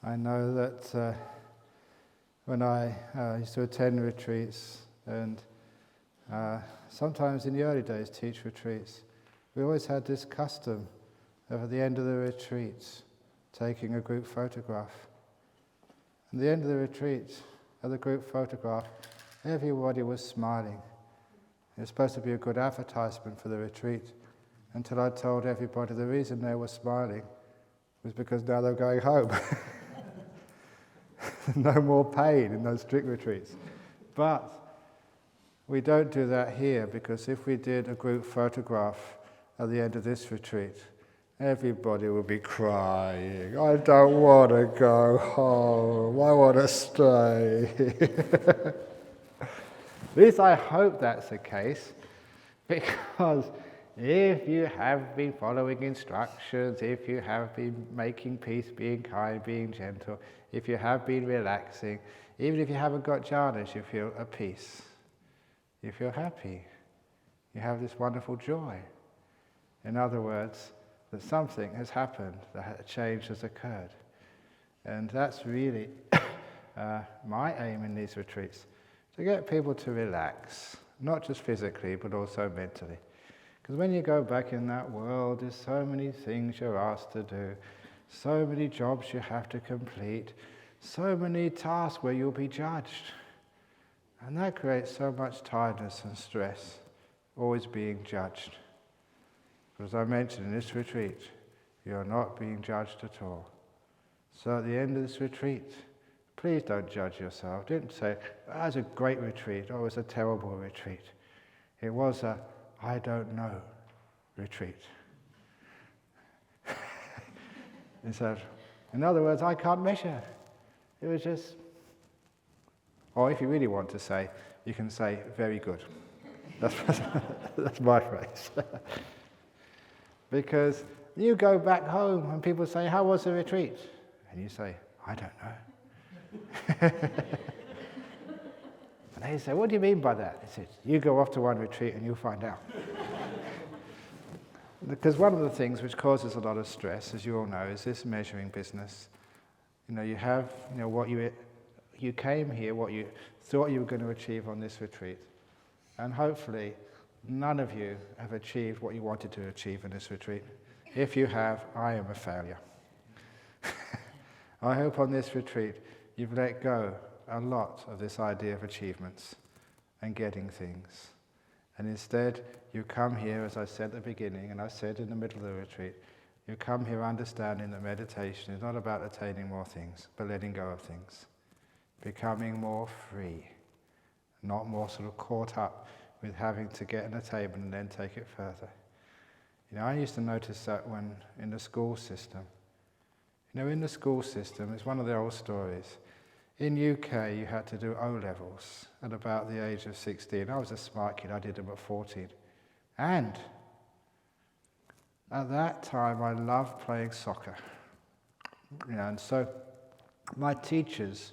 I know that when I used to attend retreats and sometimes in the early days teach retreats, we always had this custom of at the end of the retreats taking a group photograph. At the end of the retreat, of the group photograph, everybody was smiling. It was supposed to be a good advertisement for the retreat, until I told everybody the reason they were smiling was because now they're going home. No more pain in those strict retreats. But we don't do that here, because if we did a group photograph at the end of this retreat, everybody would be crying, I don't want to go home, I want to stay. At least I hope that's the case, because if you have been following instructions, if you have been making peace, being kind, being gentle, if you have been relaxing, even if you haven't got jhanas, you feel at peace. You feel happy. You have this wonderful joy. In other words, that something has happened, that a change has occurred. And that's really my aim in these retreats, to get people to relax, not just physically, but also mentally. Because when you go back in that world, there's so many things you're asked to do, so many jobs you have to complete, so many tasks where you'll be judged. And that creates so much tiredness and stress, always being judged. But as I mentioned in this retreat, you're not being judged at all. So at the end of this retreat, please don't judge yourself. Don't say, oh, it was a great retreat, or it was a terrible retreat. It was a I don't know retreat. In other words, I can't measure. It was just, or if you really want to say, you can say, very good. That's my phrase. Because you go back home and people say, how was the retreat? And you say, I don't know. And they say, what do you mean by that? He says, you go off to one retreat and you'll find out. Because one of the things which causes a lot of stress, as you all know, is this measuring business. You have, what you came here, what you thought you were going to achieve on this retreat. And hopefully, none of you have achieved what you wanted to achieve in this retreat. If you have, I am a failure. I hope on this retreat, you've let go a lot of this idea of achievements and getting things. And instead, you come here, as I said at the beginning, and I said in the middle of the retreat, you come here understanding that meditation is not about attaining more things, but letting go of things. Becoming more free, not more sort of caught up with having to get an attainment and then take it further. I used to notice that when in the school system. In the school system, it's one of the old stories. In UK, you had to do O-levels at about the age of 16. I was a smart kid, I did them at 14. And at that time, I loved playing soccer. And so my teachers,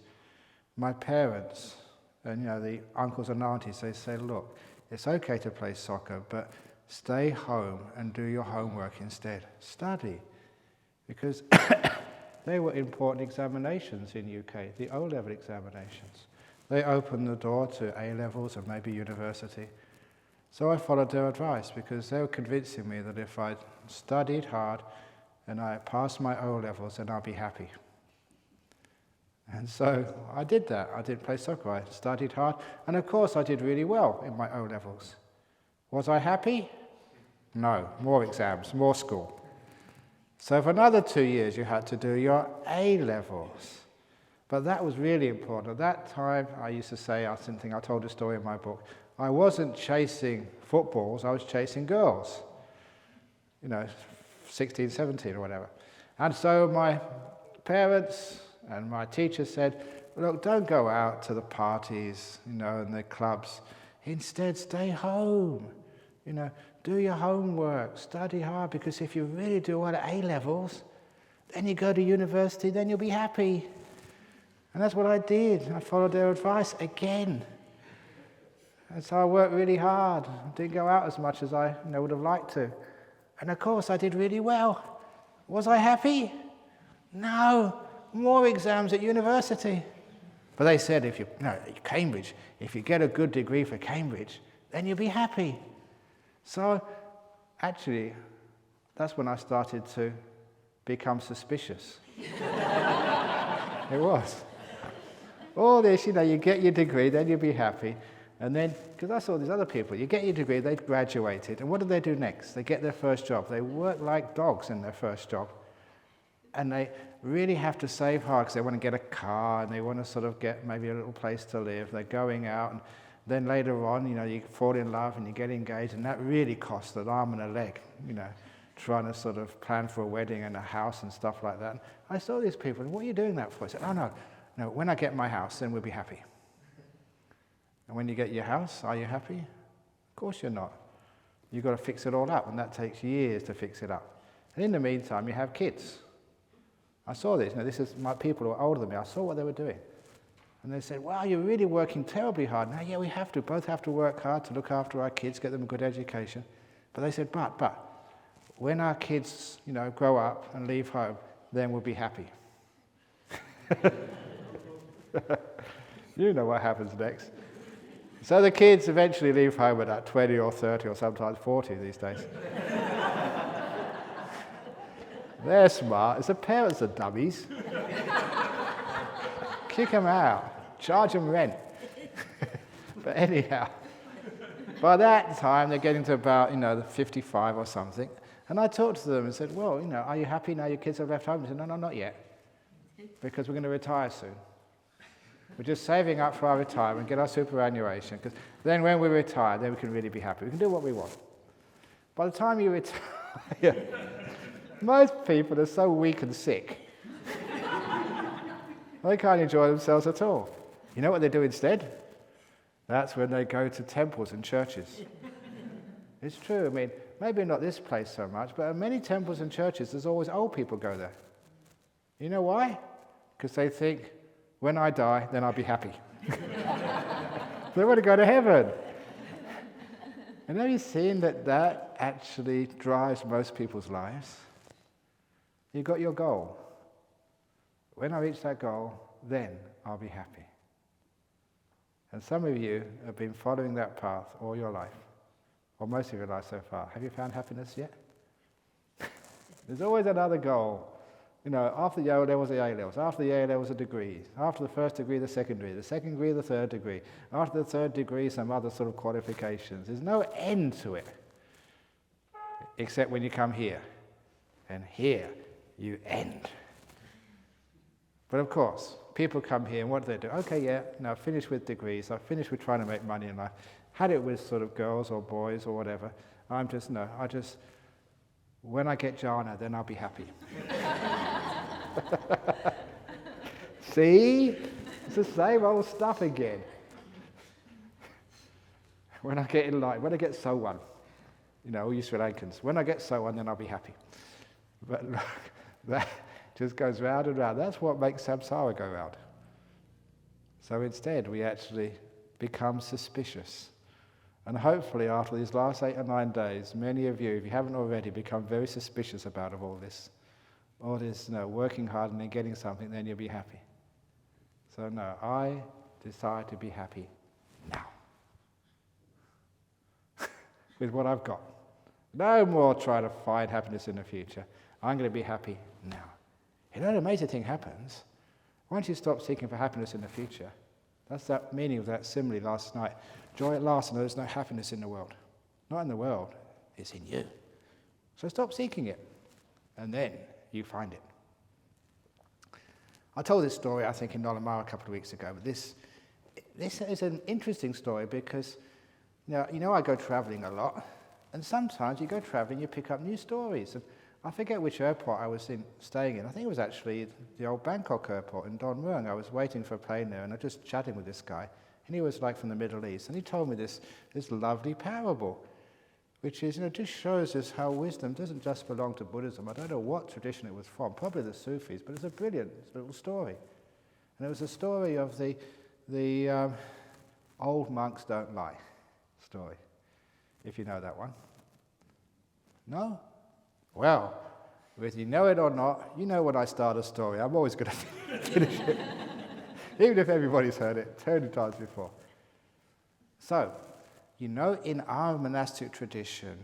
my parents, and the uncles and aunties, they say, look, it's okay to play soccer, but stay home and do your homework instead. Study. Because they were important examinations in UK, the O-level examinations. They opened the door to A-levels and maybe university. So I followed their advice, because they were convincing me that if I studied hard and I passed my O-levels, then I'll be happy. And so I did that. I did play soccer. I studied hard. And of course, I did really well in my O-levels. Was I happy? No. More exams, more school. So for another 2 years, you had to do your A-levels. But that was really important. At that time, I used to say, I told a story in my book, I wasn't chasing footballs, I was chasing girls. 16, 17 or whatever. And so my parents and my teacher said, look, don't go out to the parties, and the clubs. Instead, stay home. Do your homework, study hard, because if you really do well at A-levels, then you go to university, then you'll be happy. And that's what I did. I followed their advice again. And so I worked really hard. Didn't go out as much as I would have liked to. And of course, I did really well. Was I happy? No. more exams at university. But they said, Cambridge, if you get a good degree for Cambridge, then you'll be happy. So actually, that's when I started to become suspicious. It was. All this, you get your degree, then you'll be happy. And then, because I saw these other people, you get your degree, they've graduated, and what do they do next? They get their first job. They work like dogs in their first job. And they really have to save hard because they want to get a car and they want to sort of get maybe a little place to live. They're going out, and then later on, you fall in love and you get engaged, and that really costs an arm and a leg, trying to sort of plan for a wedding and a house and stuff like that. And I saw these people, and what are you doing that for? I said, no, when I get my house, then we'll be happy. And when you get your house, are you happy? Of course you're not. You've got to fix it all up, and that takes years to fix it up. And in the meantime, you have kids. I saw this. This is my people who are older than me. I saw what they were doing. And they said, wow, you're really working terribly hard. Now, yeah, we have to. Both have to work hard to look after our kids, get them a good education. But they said, but, when our kids, grow up and leave home, then we'll be happy. You know what happens next. So the kids eventually leave home at 20 or 30 or sometimes 40 these days. They're smart. It's the parents that are dummies. Kick them out. Charge them rent. But anyhow, by that time they're getting to about 55 or something. And I talked to them and said, well, are you happy now your kids have left home? They said, no, not yet. Because we're going to retire soon. We're just saving up for our retirement, get our superannuation, because then when we retire, then we can really be happy. We can do what we want. By the time you retire, most people are so weak and sick. They can't enjoy themselves at all. You know what they do instead? That's when they go to temples and churches. It's true. Maybe not this place so much, but in many temples and churches, there's always old people go there. You know why? Because they think, when I die, then I'll be happy. They want to go to heaven. And have you seen that actually drives most people's lives? You've got your goal. When I reach that goal, then I'll be happy. And some of you have been following that path all your life, or most of your life so far. Have you found happiness yet? There's always another goal. After the O levels, the A levels. After the A levels, the degrees. After the first degree, the second degree, the third degree. After the third degree, some other sort of qualifications. There's no end to it, except when you come here. And here, you end. But of course, people come here, and what do they do? Okay, yeah, now I've finished with degrees. I've finished with trying to make money in life. Had it with sort of girls or boys or whatever. When I get jhana, then I'll be happy. See? It's the same old stuff again. When I get enlightened, when I get sowan, all you Sri Lankans, when I get sowan, then I'll be happy. But look, that just goes round and round. That's what makes samsara go round. So instead, we actually become suspicious. And hopefully, after these last 8 or 9 days, many of you, if you haven't already, become very suspicious about all this. All this, working hard and then getting something, then you'll be happy. So no, I decide to be happy now. With what I've got. No more trying to find happiness in the future. I'm going to be happy now. An amazing thing happens. Once you stop seeking for happiness in the future, that's that meaning of that simile last night. Joy at last, and there's no happiness in the world. Not in the world, it's in you. So stop seeking it, and then you find it. I told this story, I think, in Nolamara a couple of weeks ago, but this is an interesting story because, I go traveling a lot, and sometimes you go traveling, you pick up new stories. And I forget which airport I was staying in. I think it was actually the old Bangkok airport in Don Mueang. I was waiting for a plane there, and I was just chatting with this guy, and he was from the Middle East, and he told me this lovely parable, which is, just shows us how wisdom doesn't just belong to Buddhism. I don't know what tradition it was from, probably the Sufis, but it's a brilliant little story. And it was a story of the old monks don't lie story, if you know that one. No? Well, Whether you know it or not, you know when I start a story, I'm always going to finish it. Even if everybody's heard it 20 times before. So, you know, in our monastic tradition,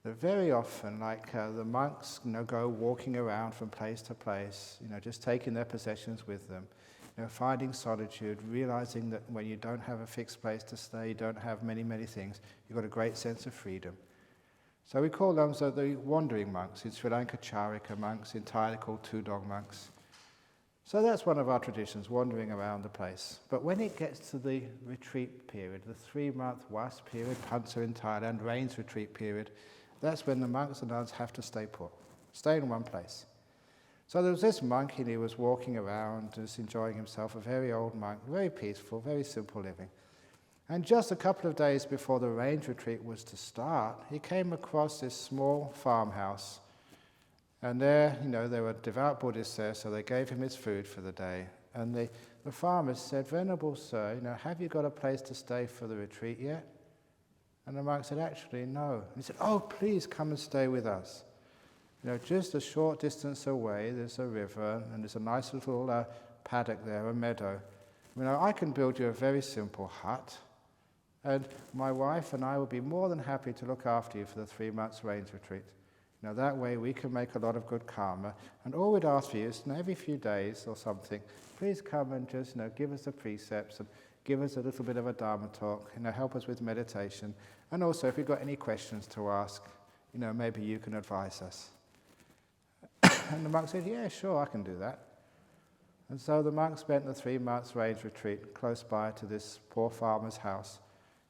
that very often, like the monks, go walking around from place to place, just taking their possessions with them, finding solitude, realizing that when you don't have a fixed place to stay, you don't have many, many things, you've got a great sense of freedom. So we call them the wandering monks. In Sri Lanka, Charika monks, in Thailand called two-dog monks. So that's one of our traditions, wandering around the place. But when it gets to the retreat period, the 3-month was period, Pansa in Thailand, rains retreat period, that's when the monks and nuns have to stay put, stay in one place. So there was this monk, and he was walking around, just enjoying himself, a very old monk, very peaceful, very simple living. And just a couple of days before the range retreat was to start, he came across this small farmhouse. And there, there were devout Buddhists there, so they gave him his food for the day. And the farmers said, "Venerable sir, have you got a place to stay for the retreat yet?" And the monk said, "Actually, no." And he said, "Oh, please come and stay with us. Just a short distance away, there's a river, and there's a nice little paddock there, a meadow. I can build you a very simple hut. And my wife and I will be more than happy to look after you for the 3 months rains retreat. That way we can make a lot of good karma. And all we'd ask for you is, every few days or something, please come and just, give us the precepts and give us a little bit of a Dharma talk, help us with meditation. And also, if you've got any questions to ask, maybe you can advise us." And the monk said, "Yeah, sure, I can do that." And so the monk spent the 3 months rains retreat close by to this poor farmer's house.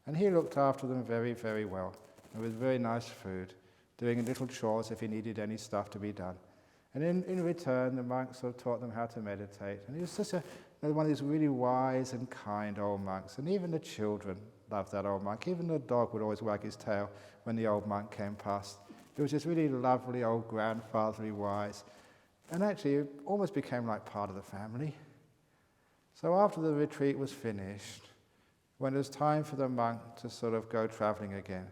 And he looked after them very, very well, and with very nice food, doing little chores if he needed any stuff to be done. And in return, the monk sort of taught them how to meditate. And he was such one of these really wise and kind old monks. And even the children loved that old monk. Even the dog would always wag his tail when the old monk came past. It was just really lovely, old grandfatherly wise. And actually, it almost became like part of the family. So after the retreat was finished, when it was time for the monk to sort of go traveling again,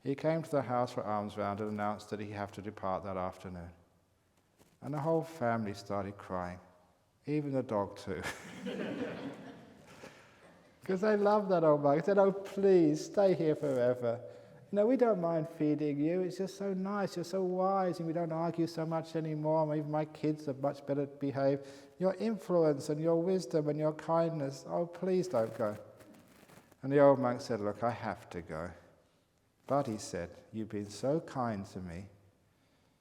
he came to the house for alms round and announced that he'd have to depart that afternoon. And the whole family started crying, even the dog too. Because they loved that old monk. They said, "Oh, please, stay here forever. We don't mind feeding you. It's just so nice. You're so wise, and we don't argue so much anymore. Even my kids are much better behaved. Your influence and your wisdom and your kindness, oh, please don't go." And the old monk said, "Look, I have to go. But," he said, "you've been so kind to me,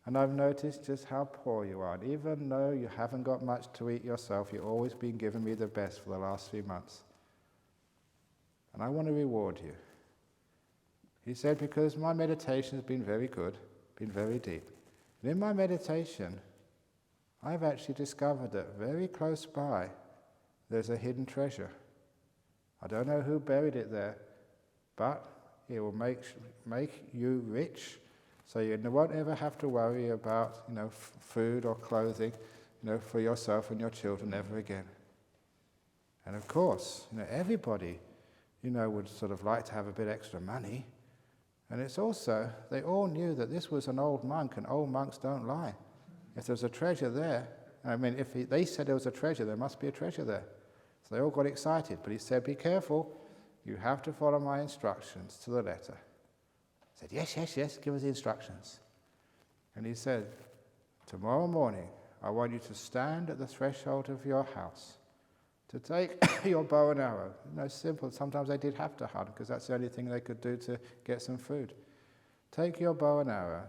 and I've noticed just how poor you are. And even though you haven't got much to eat yourself, you've always been giving me the best for the last 3 months. And I want to reward you." He said, "Because my meditation has been very good, been very deep. And in my meditation, I've actually discovered that very close by, there's a hidden treasure. I don't know who buried it there, but it will make you rich, so you won't ever have to worry about, food or clothing, for yourself and your children ever again." And of course, everybody, would sort of like to have a bit extra money. And it's also, they all knew that this was an old monk, and old monks don't lie. If there's a treasure there, if they said there was a treasure, there must be a treasure there. So they all got excited, but he said, "Be careful, you have to follow my instructions to the letter." I said, yes, give us the instructions. And he said, "Tomorrow morning, I want you to stand at the threshold of your house, to take your bow and arrow." Simple. Sometimes they did have to hunt, because that's the only thing they could do to get some food. "Take your bow and arrow,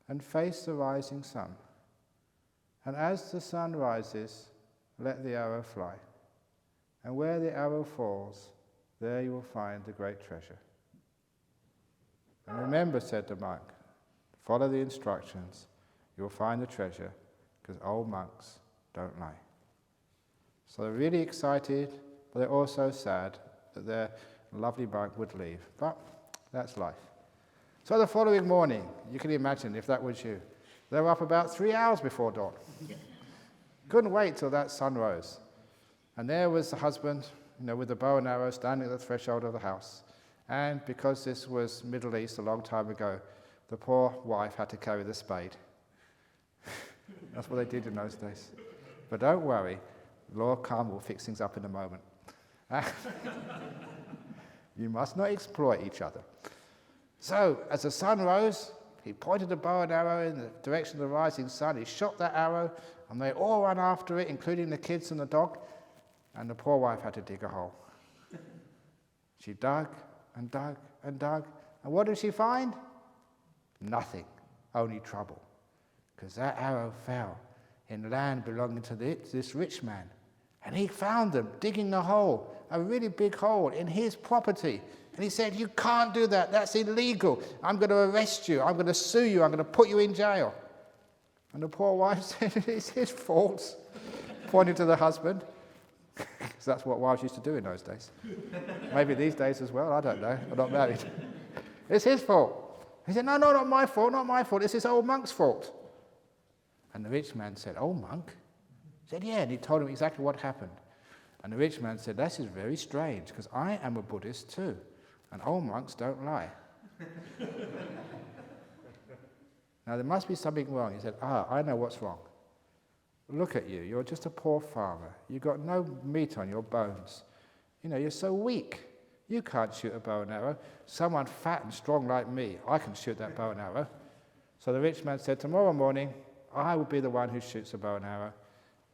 and face the rising sun. And as the sun rises, let the arrow fly. And where the arrow falls, there you will find the great treasure. And remember," said the monk, "follow the instructions. You will find the treasure, because old monks don't lie." So they're really excited, but they're also sad that their lovely monk would leave. But that's life. So the following morning, you can imagine if that was you, they were up about 3 hours before dawn. Couldn't wait till that sun rose. And there was the husband, with the bow and arrow, standing at the threshold of the house. And because this was Middle East a long time ago, the poor wife had to carry the spade. That's what they did in those days. But don't worry, the law of karma will fix things up in a moment. You must not exploit each other. So, as the sun rose, he pointed the bow and arrow in the direction of the rising sun. He shot that arrow, and they all ran after it, including the kids and the dog, and the poor wife had to dig a hole. She dug and dug and dug, and what did she find? Nothing, only trouble, because that arrow fell in land belonging to this rich man. And he found them digging a hole, a really big hole in his property. And he said, "You can't do that. That's illegal. I'm going to arrest you. I'm going to sue you. I'm going to put you in jail." And the poor wife said, "It's his fault," pointing to the husband. Because that's what wives used to do in those days. Maybe these days as well. I don't know. I'm not married. "It's his fault." He said, "No, not my fault. Not my fault. It's this old monk's fault." And the rich man said, "Old monk?" He said, "Yeah," and he told him exactly what happened. And the rich man said, "This is very strange, because I am a Buddhist too, and old monks don't lie." Now, there must be something wrong. He said, "I know what's wrong. Look at you. You're just a poor farmer. You've got no meat on your bones. You know, you're so weak. You can't shoot a bow and arrow. Someone fat and strong like me, I can shoot that bow and arrow." So the rich man said, "Tomorrow morning, I will be the one who shoots a bow and arrow.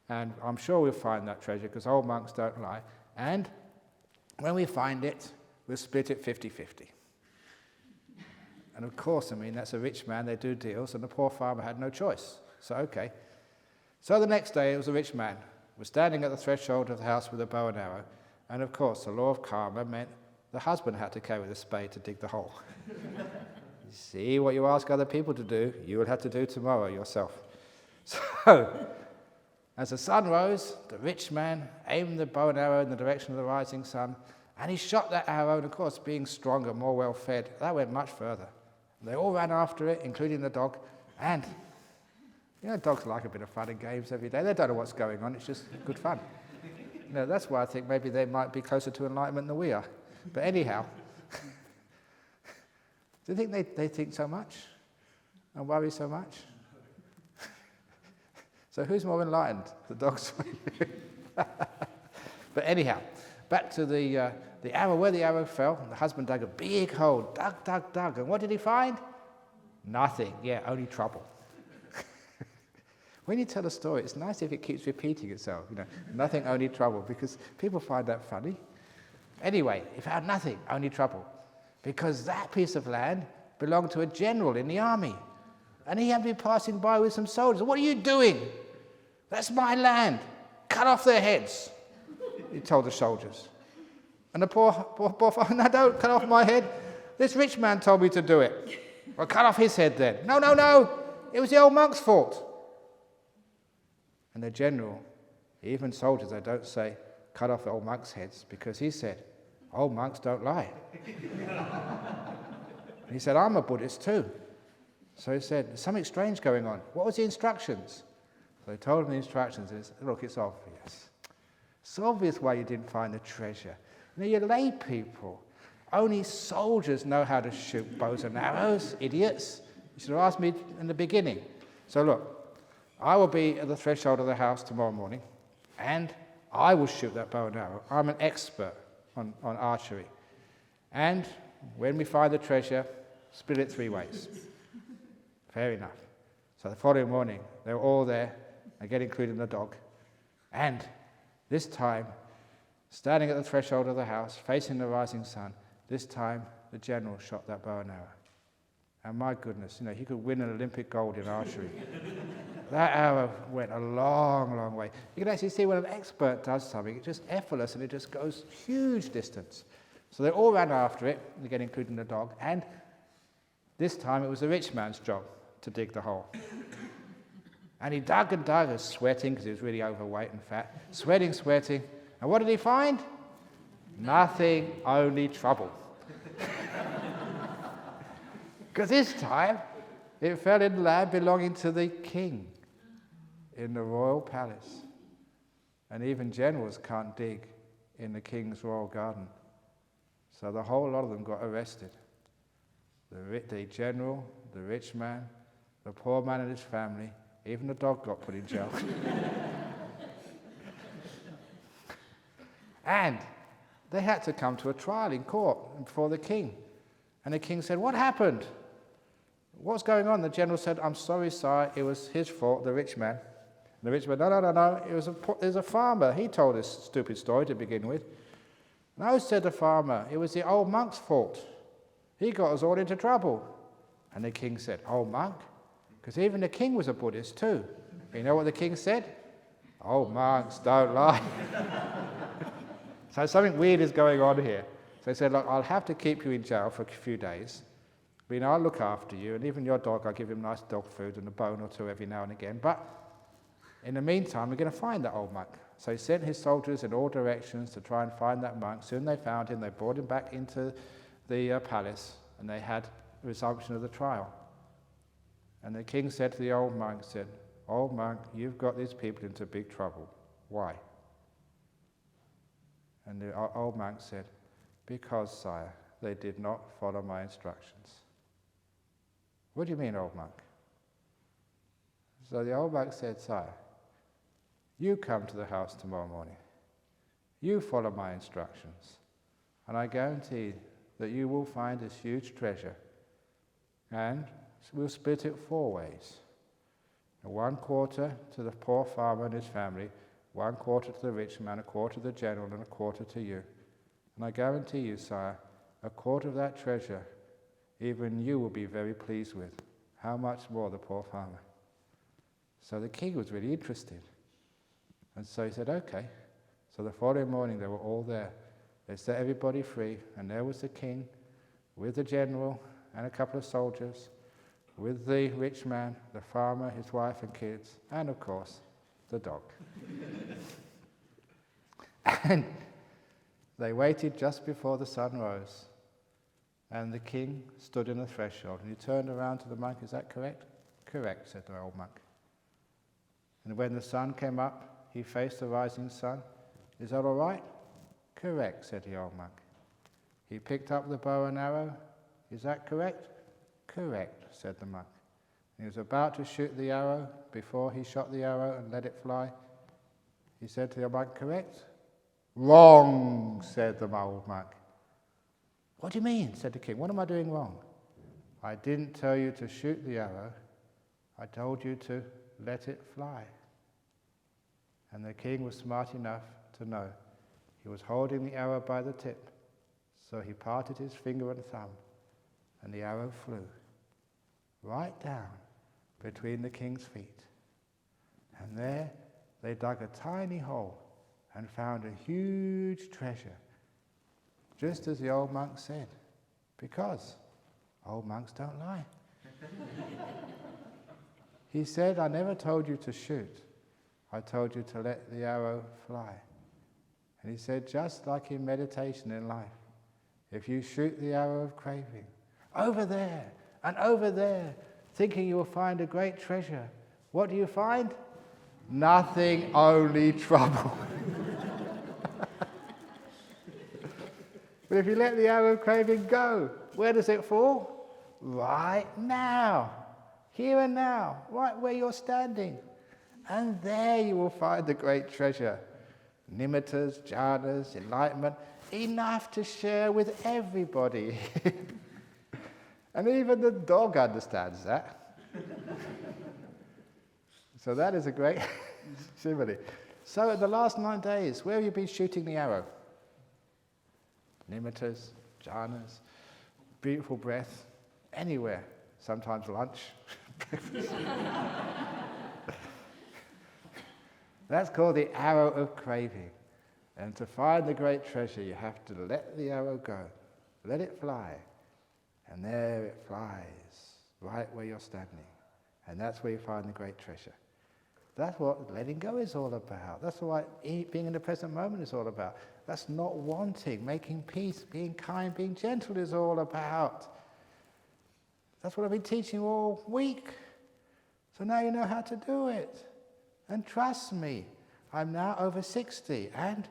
And I'm sure we'll find that treasure, because old monks don't lie. And when we find it, we'll split it 50-50. And of course, I mean, that's a rich man, they do deals, and the poor farmer had no choice. So, okay. So the next day, it was a rich man who was standing at the threshold of the house with a bow and arrow. And of course, the law of karma meant the husband had to carry the spade to dig the hole. You see, what you ask other people to do, you will have to do tomorrow yourself. So, as the sun rose, the rich man aimed the bow and arrow in the direction of the rising sun, and he shot that arrow, and of course, being stronger, more well-fed, that went much further. They all ran after it, including the dog, and you know, dogs like a bit of fun and games every day. They don't know what's going on, it's just good fun. You know, that's why I think maybe they might be closer to enlightenment than we are. But anyhow, do you think they think so much and worry so much? So who's more enlightened, the dogs or you? But anyhow, back to the arrow, where the arrow fell. The husband dug a big hole, dug, and what did he find? Nothing. Yeah, only trouble. When you tell a story, it's nice if it keeps repeating itself. You know, nothing, only trouble, because people find that funny. Anyway, he found nothing, only trouble, because that piece of land belonged to a general in the army, and he had been passing by with some soldiers. "What are you doing? That's my land. Cut off their heads," he told the soldiers. And the poor farmer, "No, don't cut off my head. This rich man told me to do it." "Well, cut off his head then." No. It was the old monk's fault." And the general, even soldiers, they don't say, "Cut off the old monk's heads," because he said, "Old monks don't lie." He said, "I'm a Buddhist too." So he said, "There's something strange going on. What was the instructions?" So they told him the instructions. And he said, "Look, it's obvious. It's obvious why you didn't find the treasure. You know, you're lay people. Only soldiers know how to shoot bows and arrows, idiots. You should have asked me in the beginning. So look, I will be at the threshold of the house tomorrow morning, and I will shoot that bow and arrow. I'm an expert on archery. And when we find the treasure, split it 3 ways." Fair enough. So the following morning, they were all there, again including the dog. And this time, standing at the threshold of the house, facing the rising sun, this time the general shot that bow and arrow. And my goodness, you know, he could win an Olympic gold in archery. That arrow went a long, long way. You can actually see when an expert does something, it's just effortless and it just goes huge distance. So they all ran after it, again including the dog, and this time it was the rich man's job to dig the hole. And he dug and dug, was sweating because he was really overweight and fat, sweating. And what did he find? Nothing, only trouble. Because this time, it fell in land belonging to the king in the royal palace. And even generals can't dig in the king's royal garden. So the whole lot of them got arrested. The general, the rich man, the poor man and his family, Even the dog got put in jail. And they had to come to a trial in court before the king. And the king said, "What happened? What's going on?" The general said, "I'm sorry, sire, it was his fault, the rich man." And the rich man, no, it was a farmer. He told this stupid story to begin with. "No," said the farmer, "it was the old monk's fault. He got us all into trouble." And the king said, "Old monk?" Because even the king was a Buddhist too. You know what the king said? "Old monks don't lie." So something weird is going on here. So he said, "Look, I'll have to keep you in jail for a few days. But, I'll look after you, and even your dog, I'll give him nice dog food and a bone or two every now and again. But in the meantime, we're going to find that old monk." So he sent his soldiers in all directions to try and find that monk. Soon they found him. They brought him back into the palace, and they had a resumption of the trial. And the king said to the old monk, "Old monk, you've got these people into big trouble. Why?" And the old monk said, "Because, sire, they did not follow my instructions." "What do you mean, old monk?" So the old monk said, "Sire, you come to the house tomorrow morning. You follow my instructions. And I guarantee that you will find this huge treasure. And we'll split it 4 ways. 1/4 to the poor farmer and his family, 1/4 to the rich man, 1/4 to the general, and 1/4 to you. And I guarantee you, sire, 1/4 of that treasure, even you will be very pleased with. How much more the poor farmer?" So the king was really interested. And so he said, "Okay." So the following morning they were all there. They set everybody free, and there was the king with the general and a couple of soldiers, with the rich man, the farmer, his wife and kids, and of course, the dog. And they waited just before the sun rose, and the king stood in the threshold, and he turned around to the monk. "Is that correct?" "Correct," said the old monk. And when the sun came up, he faced the rising sun. "Is that all right?" "Correct," said the old monk. He picked up the bow and arrow. "Is that correct?" "Correct," said the monk. He was about to shoot the arrow. Before he shot the arrow and let it fly, he said to the monk, "Correct?" "Wrong," said the old monk. "What do you mean?" said the king. "What am I doing wrong?" "I didn't tell you to shoot the arrow. I told you to let it fly." And the king was smart enough to know he was holding the arrow by the tip. So he parted his finger and thumb, and the arrow flew right down between the king's feet. And there they dug a tiny hole and found a huge treasure, just as the old monk said, because old monks don't lie. He said, "I never told you to shoot. I told you to let the arrow fly." And he said, just like in meditation in life, if you shoot the arrow of craving over there and over there, thinking you will find a great treasure, what do you find? Nothing, only trouble. But if you let the arrow of craving go, where does it fall? Right now, here and now, right where you're standing. And there you will find the great treasure. Nimittas, jhanas, enlightenment, enough to share with everybody. And even the dog understands that. So that is a great simile. So in the last 9 days, where have you been shooting the arrow? Nimittas, jhanas, beautiful breath, anywhere. Sometimes lunch, breakfast. That's called the arrow of craving. And to find the great treasure, you have to let the arrow go. Let it fly. And there it flies, right where you're standing. And that's where you find the great treasure. That's what letting go is all about. That's what being in the present moment is all about. That's not wanting, making peace, being kind, being gentle is all about. That's what I've been teaching you all week. So now you know how to do it. And trust me, I'm now over 60, and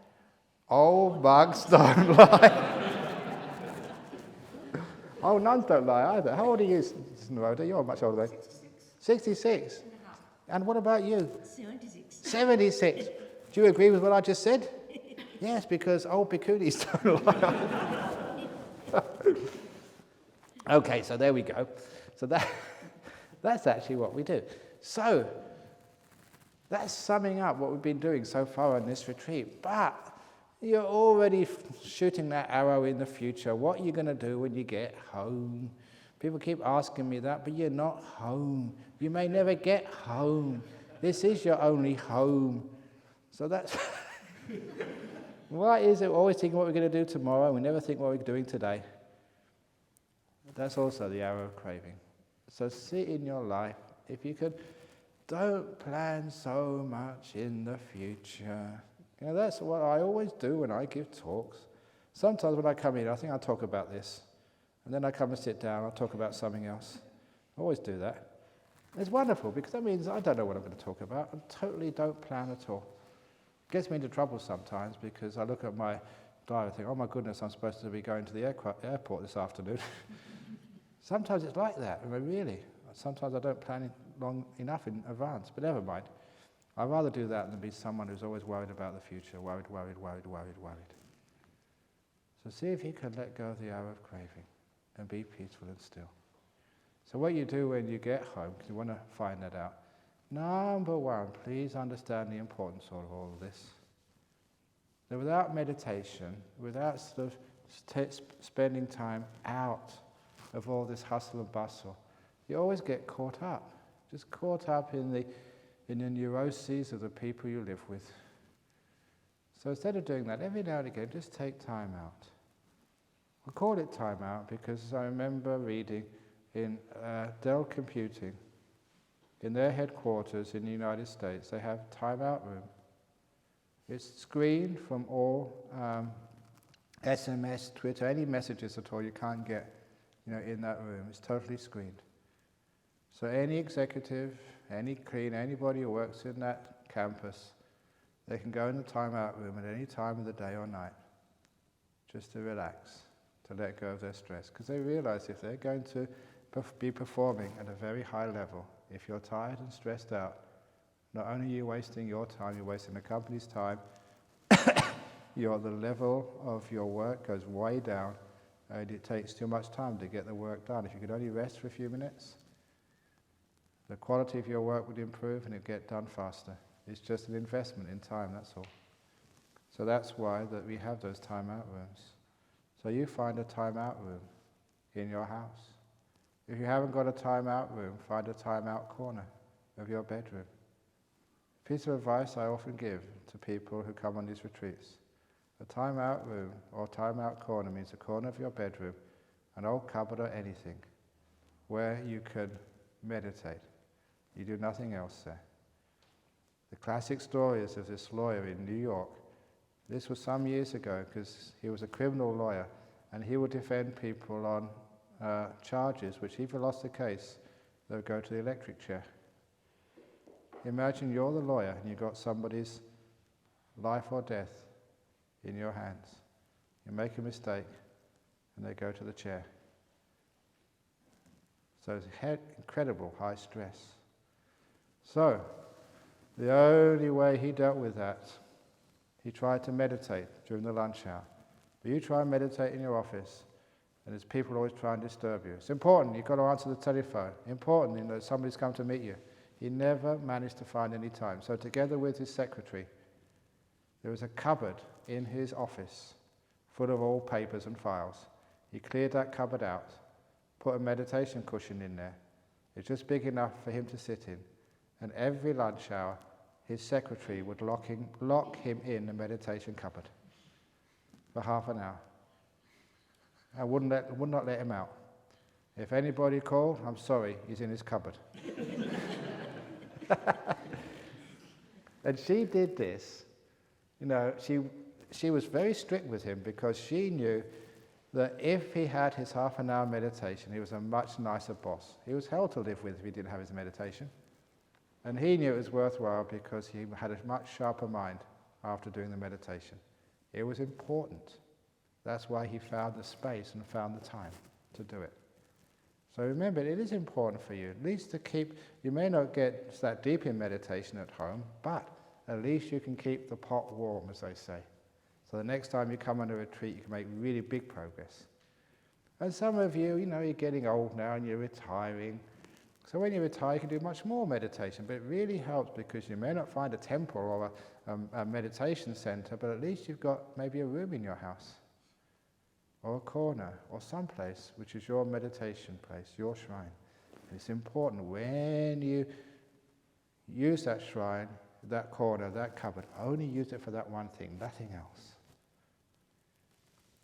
old monks don't lie. Old nuns don't lie either. How old are you, Naroda? You're much older than 66. And what about you? 76. 76. Do you agree with what I just said? Yes, because old Bhikkhunis don't like. Okay, so there we go. So that's actually what we do. So that's summing up what we've been doing so far on this retreat. But you're already shooting that arrow in the future. What are you going to do when you get home? People keep asking me that, but you're not home. You may never get home. This is your only home. So that's... Why is it always thinking what we're going to do tomorrow? We never think what we're doing today. That's also the arrow of craving. So see in your life, if you could, don't plan so much in the future. You know, that's what I always do when I give talks. Sometimes when I come in, I think I'll talk about this. And then I come and sit down, I'll talk about something else. I always do that. It's wonderful, because that means I don't know what I'm going to talk about. I totally don't plan at all. It gets me into trouble sometimes, because I look at my diary and think, oh my goodness, I'm supposed to be going to the airport this afternoon. Sometimes it's like that, I mean, really. Sometimes I don't plan long enough in advance, but never mind. I'd rather do that than be someone who's always worried about the future, worried. So see if you can let go of the arrow of craving and be peaceful and still. So what you do when you get home, because you want to find that out, number one, please understand the importance of all of this. That without meditation, without sort of spending time out of all this hustle and bustle, you always get caught up, just caught up in the neuroses of the people you live with. So instead of doing that, every now and again, just take time out. I call it time out because I remember reading in Dell Computing, in their headquarters in the United States, they have time out room. It's screened from all SMS, Twitter, any messages at all you can't get, in that room. It's totally screened. So any executive, any cleaner, anybody who works in that campus, they can go in the time-out room at any time of the day or night, just to relax, to let go of their stress. Because they realize if they're going to be performing at a very high level, if you're tired and stressed out, not only are you wasting your time, you're wasting the company's time, the level of your work goes way down, and it takes too much time to get the work done. If you could only rest for a few minutes, the quality of your work would improve and it'd get done faster. It's just an investment in time, that's all. So that's why that we have those time-out rooms. So you find a time-out room in your house. If you haven't got a time-out room, find a time-out corner of your bedroom. A piece of advice I often give to people who come on these retreats. A time-out room or time-out corner means a corner of your bedroom, an old cupboard or anything, where you can meditate. You do nothing else there. The classic story is of this lawyer in New York. This was some years ago because he was a criminal lawyer and he would defend people on charges which, if he lost the case, they would go to the electric chair. Imagine you're the lawyer and you've got somebody's life or death in your hands. You make a mistake and they go to the chair. So it's incredible high stress. So, the only way he dealt with that, he tried to meditate during the lunch hour. But you try and meditate in your office, and there's people always try and disturb you. It's important, you've got to answer the telephone. Important, that somebody's come to meet you. He never managed to find any time. So together with his secretary, there was a cupboard in his office full of all papers and files. He cleared that cupboard out, put a meditation cushion in there. It's just big enough for him to sit in. And every lunch hour, his secretary would lock him in the meditation cupboard for half an hour. I would not let him out. If anybody called, I'm sorry, he's in his cupboard. And she did this. She was very strict with him because she knew that if he had his half an hour meditation, he was a much nicer boss. He was hell to live with if he didn't have his meditation. And he knew it was worthwhile because he had a much sharper mind after doing the meditation. It was important. That's why he found the space and found the time to do it. So remember, it is important for you, at least to keep, you may not get that deep in meditation at home, but at least you can keep the pot warm, as they say. So the next time you come on a retreat, you can make really big progress. And some of you, you're getting old now and you're retiring. So when you retire, you can do much more meditation, but it really helps because you may not find a temple or a meditation center, but at least you've got maybe a room in your house, or a corner, or someplace which is your meditation place, your shrine. And it's important when you use that shrine, that corner, that cupboard, only use it for that one thing, nothing else.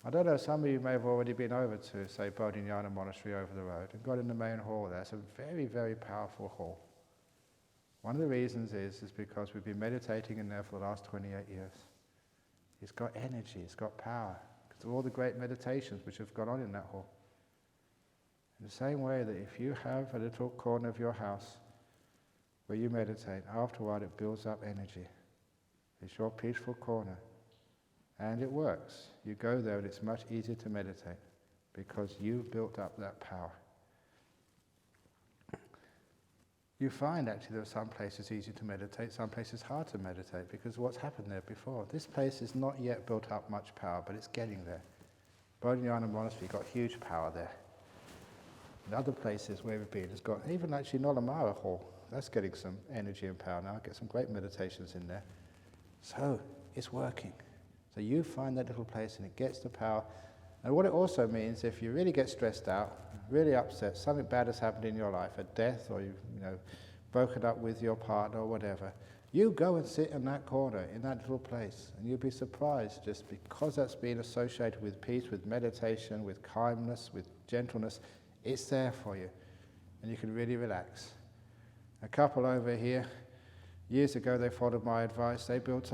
I don't know, some of you may have already been over to, say, Bodhinyana Monastery over the road and got in the main hall there. It's a very, very powerful hall. One of the reasons is because we've been meditating in there for the last 28 years. It's got energy, it's got power, because of all the great meditations which have gone on in that hall. In the same way that if you have a little corner of your house where you meditate, afterward it builds up energy. It's your peaceful corner. And it works. You go there and it's much easier to meditate because you've built up that power. You find actually there are some places easy to meditate, some places hard to meditate because of what's happened there before. This place is not yet built up much power, but it's getting there. Bodhinyana Monastery got huge power there. In other places where we've been, it's got, even actually Nolamara Hall, that's getting some energy and power now. Get some great meditations in there. So it's working. So you find that little place and it gets the power. And what it also means, if you really get stressed out, really upset, something bad has happened in your life, a death, or you've broken up with your partner or whatever, you go and sit in that corner, in that little place, and you'll be surprised just because that's been associated with peace, with meditation, with kindness, with gentleness, it's there for you. And you can really relax. A couple over here, years ago they followed my advice, they built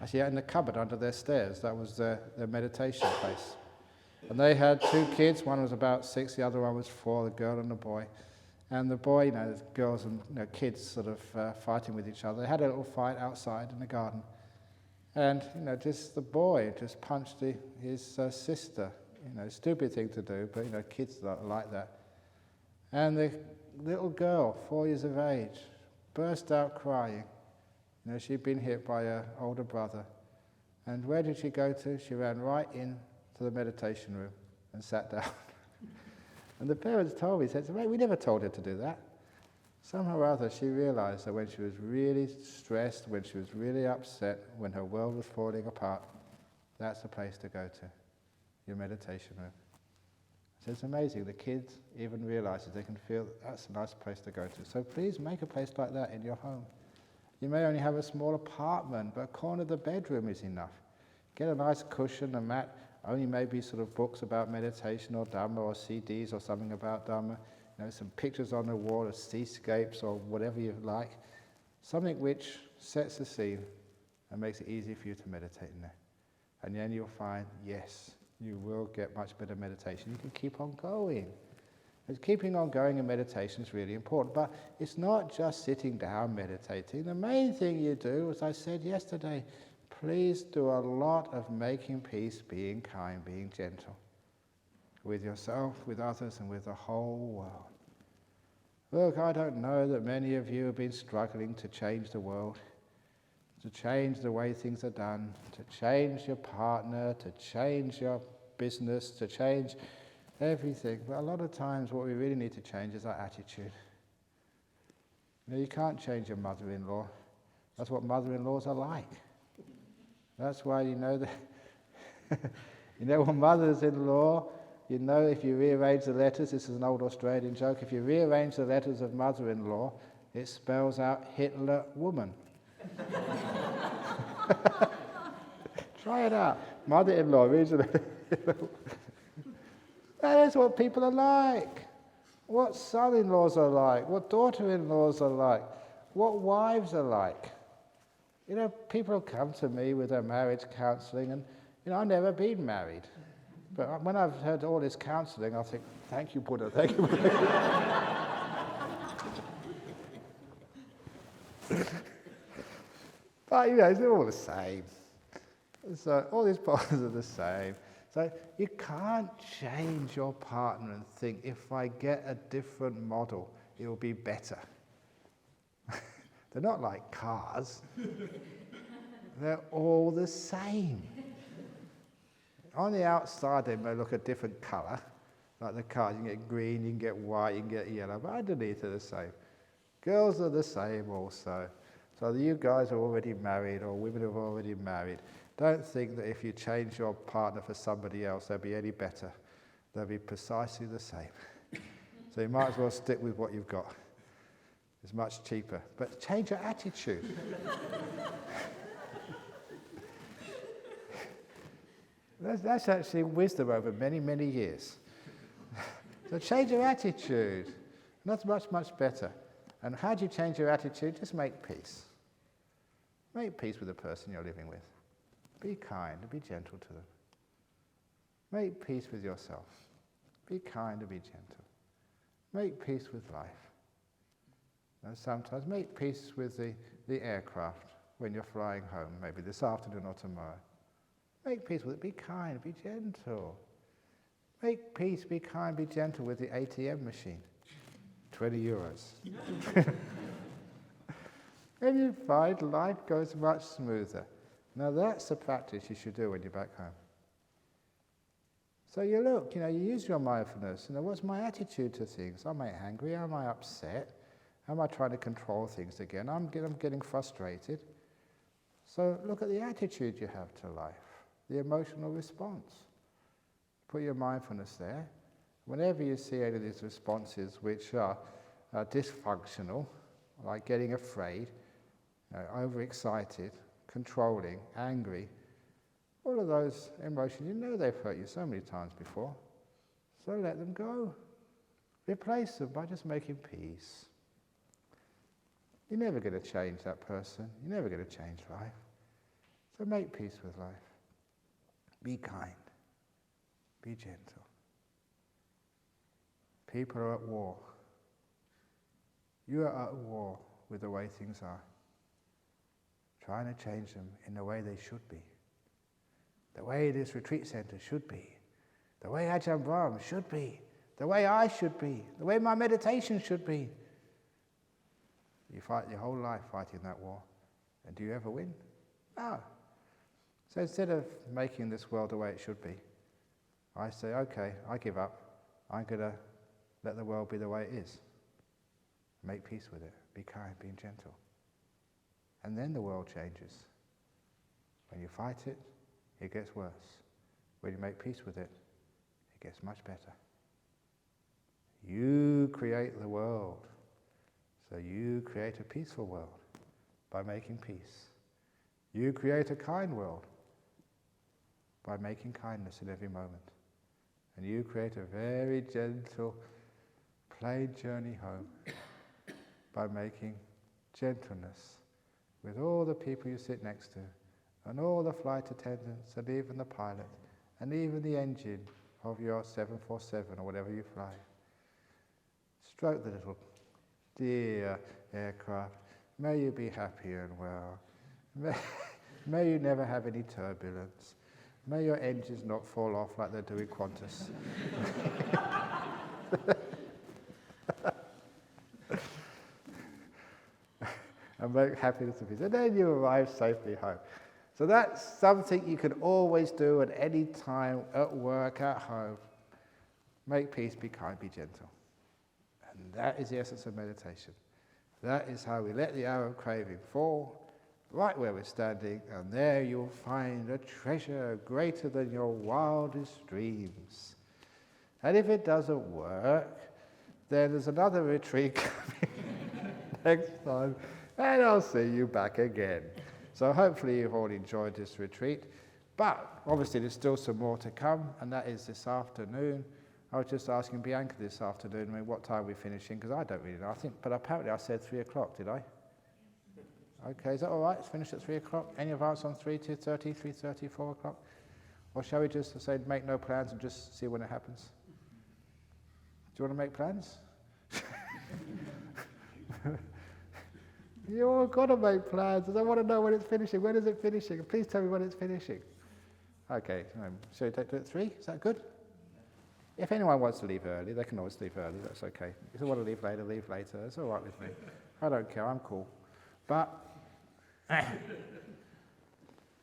actually out in the cupboard under their stairs, that was their meditation place. And they had two kids, one was about 6, the other one was 4, the girl and the boy. And the boy, the girls and kids sort of fighting with each other. They had a little fight outside in the garden. And, just the boy just punched his sister. Stupid thing to do, but, kids like that. And the little girl, 4 years of age, burst out crying. She'd been hit by her older brother. And where did she go to? She ran right in to the meditation room and sat down. And the parents told me, said, "Mate, we never told her to do that." Somehow or other, she realized that when she was really stressed, when she was really upset, when her world was falling apart, that's the place to go to, your meditation room. So it's amazing. The kids even realize they can feel that's a nice place to go to. So please make a place like that in your home. You may only have a small apartment, but a corner of the bedroom is enough. Get a nice cushion, a mat, only maybe sort of books about meditation or Dhamma or CDs or something about Dhamma, some pictures on the wall of seascapes or whatever you like. Something which sets the scene and makes it easy for you to meditate in there. And then you'll find, yes, you will get much better meditation. You can keep on going. And keeping on going in meditation is really important, but it's not just sitting down meditating. The main thing you do, as I said yesterday, please do a lot of making peace, being kind, being gentle with yourself, with others, and with the whole world. Look, I don't know that many of you have been struggling to change the world, to change the way things are done, to change your partner, to change your business, to change everything. But a lot of times what we really need to change is our attitude. You can't change your mother-in-law. That's what mother-in-laws are like. That's why that when mothers-in-law, if you rearrange the letters, this is an old Australian joke, if you rearrange the letters of mother-in-law, it spells out Hitler woman. Try it out. Mother-in-law, reads the That is what people are like. What son-in-laws are like. What daughter-in-laws are like. What wives are like. People come to me with their marriage counselling, and I've never been married. But when I've heard all this counselling, I think, thank you, Buddha, thank you, Buddha. But, it's all the same. So all these problems are the same. So you can't change your partner and think, if I get a different model, it will be better. They're not like cars. They're all the same. On the outside, they may look a different colour. Like the cars, you can get green, you can get white, you can get yellow, but underneath they're the same. Girls are the same also. So you guys are already married, or women are already married. Don't think that if you change your partner for somebody else, they'll be any better. They'll be precisely the same. So you might as well stick with what you've got. It's much cheaper. But change your attitude. That's actually wisdom over many, many years. So change your attitude. And that's much, much better. And how do you change your attitude? Just make peace. Make peace with the person you're living with. Be kind and be gentle to them. Make peace with yourself. Be kind and be gentle. Make peace with life. And sometimes make peace with the aircraft when you're flying home, maybe this afternoon or tomorrow. Make peace with it. Be kind, be gentle. Make peace, be kind, be gentle with the ATM machine. 20 euros. And you find life goes much smoother. Now that's the practice you should do when you're back home. So you look, you use your mindfulness. What's my attitude to things? Am I angry? Am I upset? Am I trying to control things again? I'm getting frustrated. So look at the attitude you have to life, the emotional response. Put your mindfulness there. Whenever you see any of these responses which are dysfunctional, like getting afraid, overexcited, controlling, angry, all of those emotions, they've hurt you so many times before. So let them go. Replace them by just making peace. You're never going to change that person. You're never going to change life. So make peace with life. Be kind. Be gentle. People are at war. You are at war with the way things are. Trying to change them in the way they should be. The way this retreat centre should be. The way Ajahn Brahm should be. The way I should be. The way my meditation should be. You fight your whole life fighting that war. And do you ever win? No. So instead of making this world the way it should be, I say, okay, I give up. I'm going to let the world be the way it is. Make peace with it. Be kind, be gentle. And then the world changes. When you fight it, it gets worse. When you make peace with it, it gets much better. You create the world. So you create a peaceful world by making peace. You create a kind world by making kindness in every moment. And you create a very gentle, plain journey home by making gentleness with all the people you sit next to, and all the flight attendants, and even the pilot, and even the engine of your 747 or whatever you fly. Stroke the little dear aircraft. May you be happy and well. May you never have any turbulence. May your engines not fall off like they do in Qantas. And make happiness of peace. And then you arrive safely home. So that's something you can always do at any time, at work, at home. Make peace, be kind, be gentle. And that is the essence of meditation. That is how we let the arrow of craving fall, right where we're standing, and there you'll find a treasure greater than your wildest dreams. And if it doesn't work, then there's another retreat coming next time, and I'll see you back again. So hopefully you've all enjoyed this retreat, but obviously there's still some more to come, and that is this afternoon. I was just asking Bianca this afternoon, what time we're finishing, because I don't really know. But apparently I said 3 o'clock, did I? Okay, is that all right? It's finished at 3 o'clock? Any advance on 3, 2:30, 3:30, 4 o'clock? Or shall we just say make no plans and just see when it happens? Do you want to make plans? You all got to make plans. I want to know when it's finishing. When is it finishing? Please tell me when it's finishing. Okay, so do it at 3? Is that good? If anyone wants to leave early, they can always leave early, that's okay. If they want to leave later, it's all right with me. I don't care, I'm cool. But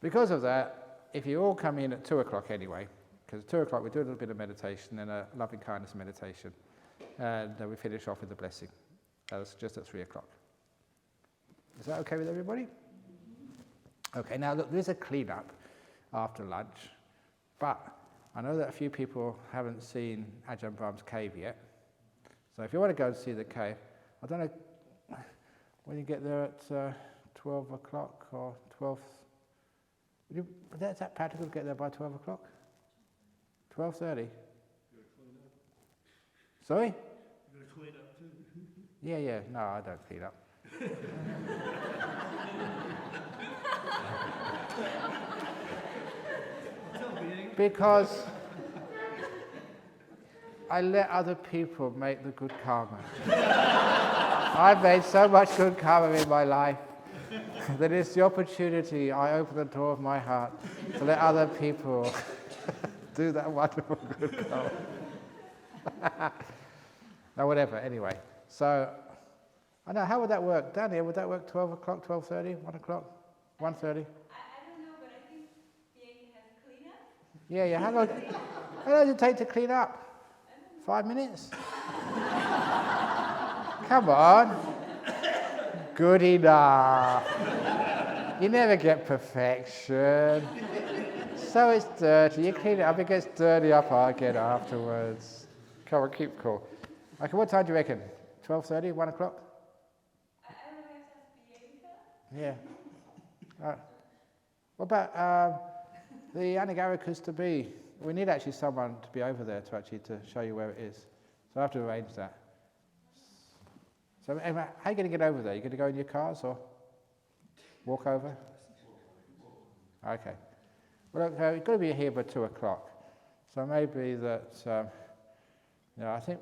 because of that, if you all come in at 2 o'clock anyway, because at 2 o'clock we do a little bit of meditation and a loving kindness meditation, and we finish off with the blessing. That's just at 3 o'clock. Is that okay with everybody? Okay, now look, there's a clean-up after lunch, but I know that a few people haven't seen Ajahn Brahm's cave yet. So if you want to go and see the cave, I don't know when you get there at 12 o'clock or 12. Is that practical to get there by 12 o'clock? 12:30? Sorry? You're going to clean up too? Yeah, no, I don't clean up. Because I let other people make the good karma. I've made so much good karma in my life that it's the opportunity I open the door of my heart to let other people do that wonderful good karma. Now, whatever, anyway. So, I know, how would that work? Daniel, would that work 12 o'clock, 12:30, 1 o'clock, 1:30? I don't know, but I think Bianca has cleanup. Yeah, how long does it take to clean up? 5 minutes? Come on. Good enough. You never get perfection. So it's dirty. You clean it up, it gets dirty up again afterwards. Come on, keep cool. Okay, what time do you reckon? 12:30, 1 o'clock? I don't know if that's Bianca. Yeah. What about the Anagarikas to be? We need actually someone to be over there to show you where it is. So I have to arrange that. So anyway, how are you going to get over there? You going to go in your cars or walk over? Okay. Well, look, we've got to be here by 2 o'clock. So maybe that, I think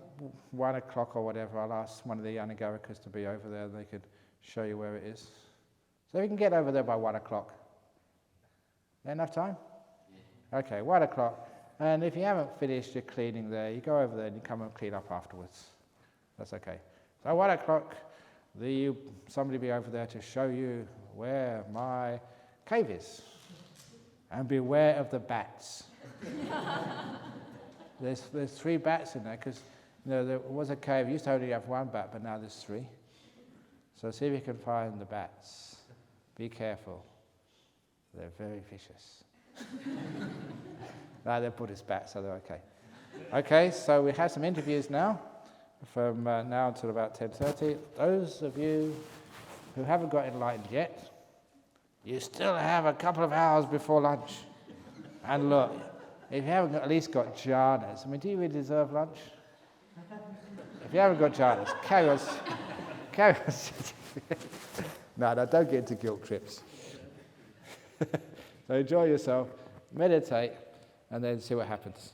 1 o'clock or whatever, I'll ask one of the Anagarikas to be over there and they could show you where it is. So we can get over there by 1 o'clock. Enough time? Yeah. Okay, 1 o'clock. And if you haven't finished your cleaning there, you go over there and you come and clean up afterwards. That's okay. So 1 o'clock, somebody be over there to show you where my cave is. And beware of the bats. There's 3 bats in there because there was a cave. Used to only have 1 bat, but now there's 3. So see if you can find the bats. Be careful. They're very vicious. No, they're Buddhist bats, so they're okay. Okay, so we have some interviews now, from now until about 10:30. Those of you who haven't got enlightened yet, you still have a couple of hours before lunch. And look, if you haven't at least got jhanas, do you really deserve lunch? If you haven't got jhanas, carry on. No, don't get into guilt trips. So enjoy yourself, meditate, and then see what happens.